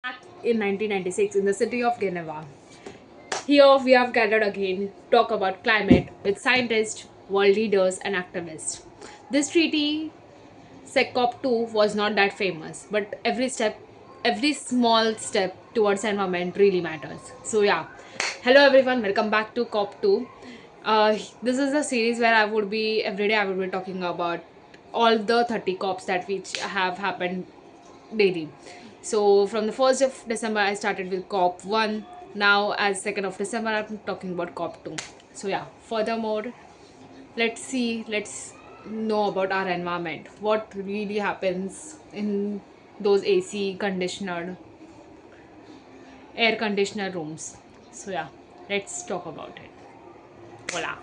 Back in 1996 in the city of Geneva. Here we have gathered again to talk about climate with scientists, world leaders, and activists. This treaty, SECOP2, was not that famous, but every small step towards environment really matters. So yeah, hello everyone, welcome back to COP2. This is a series where every day I would be talking about all the 30 COPs that which have happened daily. So from the 1st of December, I started with COP 1. Now, as 2nd of December, I'm talking about COP 2. So, yeah, furthermore, let's know about our environment. What really happens in those AC conditioner, air conditioner rooms. So, yeah, let's talk about it. Voila.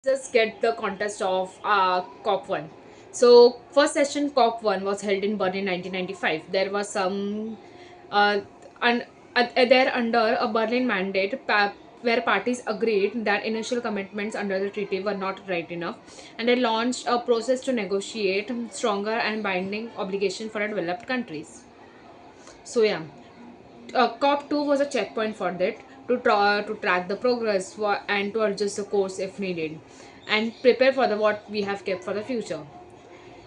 Just get the context of COP 1. So, first session COP 1 was held in Berlin 1995. There was some, uh, un, there under a Berlin mandate where parties agreed that initial commitments under the treaty were not right enough, and they launched a process to negotiate stronger and binding obligation for developed countries. So, yeah, COP2 was a checkpoint for that to track the progress and to adjust the course if needed and prepare for the what we have kept for the future.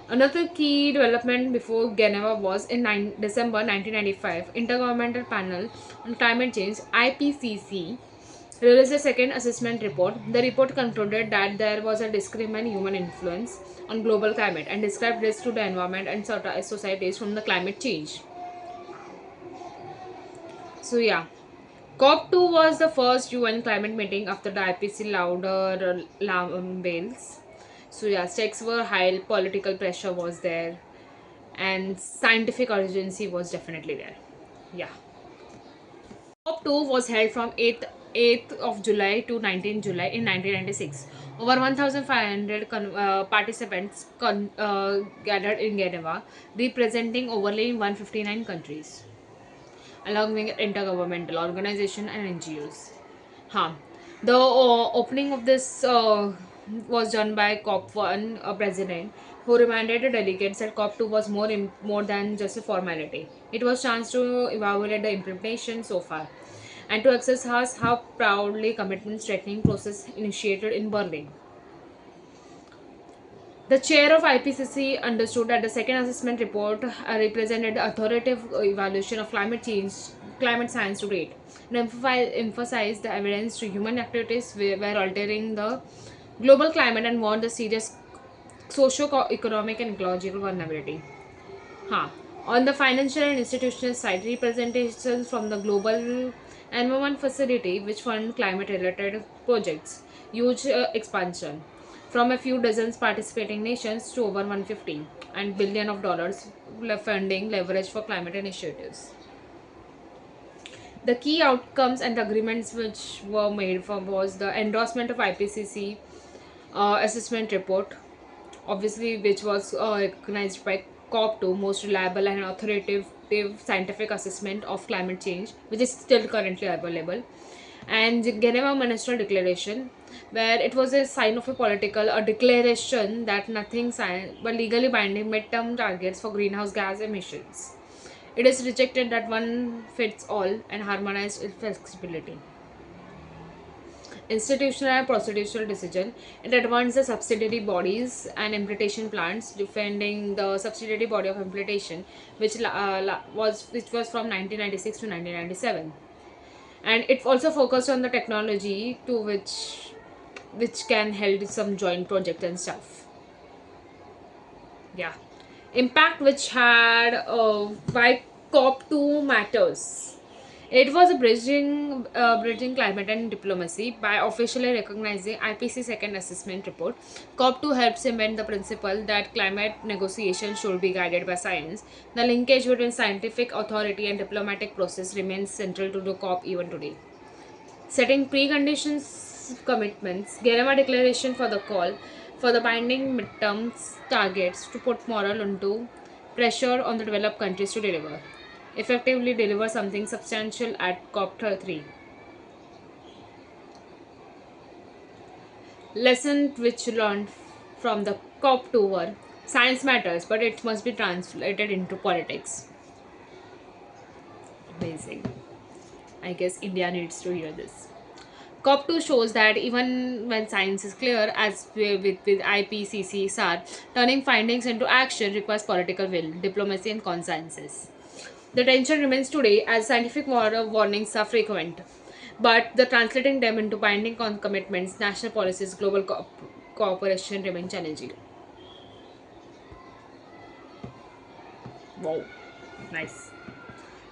Another key development before Geneva was in December 1995, Intergovernmental Panel on Climate Change (IPCC) released a second assessment report. The report concluded that there was a discriminant human influence on global climate and described risks to the environment and societies from the climate change. So yeah, COP2 was the first UN climate meeting after the IPC louder bells. So yeah, stakes were high, political pressure was there, and scientific urgency was definitely there. Yeah. COP2 was held from 8th of July to 19th July in 1996. Over 1,500 participants gathered in Geneva, representing overly 159 countries, along with intergovernmental organization and NGOs. Huh. The opening of this was done by COP1 president, who reminded the delegates that COP2 was more than just a formality. It was chance to evaluate the implementation so far and to assess how proudly commitment strengthening process initiated in Berlin. The chair of IPCC understood that the second assessment report represented the authoritative evaluation of climate science to date, and emphasized the evidence to human activities were altering the global climate and warned the serious socio-economic and ecological vulnerability. Huh. On the financial and institutional side, representations from the Global Environment Facility, which fund climate-related projects, huge expansion from a few dozens participating nations to over 150 and billion of dollars funding leverage for climate initiatives. The key outcomes and agreements which were made for was the endorsement of IPCC assessment report, obviously, which was recognized by COP2, most reliable and authoritative scientific assessment of climate change, which is still currently available, and the Geneva Ministerial Declaration, where it was a sign of a declaration that nothing science but legally binding midterm targets for greenhouse gas emissions. It is rejected that one fits all and harmonized flexibility. Institutional and procedural decision. It advanced the subsidiary bodies and implementation plans, defending the subsidiary body of implementation, which was from 1996 to 1997, and it also focused on the technology to which can help some joint project and stuff. Yeah, impact which had why COP2 matters. It was a bridging climate and diplomacy by officially recognizing IPC second assessment report. COP2 helps cement the principle that climate negotiations should be guided by science. The linkage between scientific authority and diplomatic process remains central to the COP even today. Setting preconditions commitments, Geneva Declaration for the call for the binding midterms targets to put moral into pressure on the developed countries to effectively deliver something substantial at COP3. Lesson which learned from the COP2 were science matters, but it must be translated into politics. amazing. I guess India needs to hear this. COP2 shows that even when science is clear, as with IPCC SAR, turning findings into action requires political will, diplomacy, and consensus. The tension remains today as scientific warnings are frequent, but the translating them into binding commitments, national policies, global cooperation remain challenging. Wow, nice.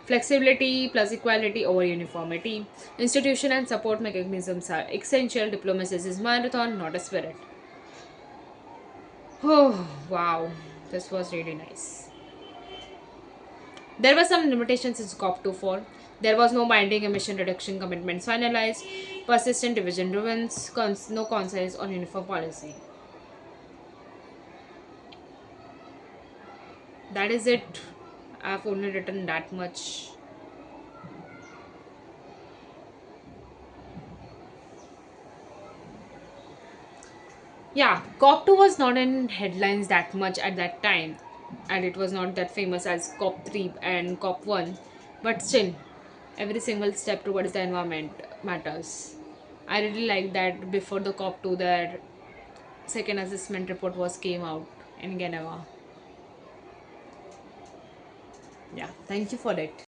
Flexibility plus equality over uniformity. Institution and support mechanisms are essential. Diplomacy is marathon, not a spirit. Oh, wow. This was really nice. There were some limitations in COP24. There was no binding emission reduction commitments finalized, persistent division ruins, no consensus on uniform policy. That is it. I've only written that much. Yeah, COP2 was not in headlines that much at that time, and it was not that famous as COP3 and COP1, but still, every single step towards the environment matters. I really like that before the COP2, their second assessment report was came out in Geneva. Yeah, thank you for it.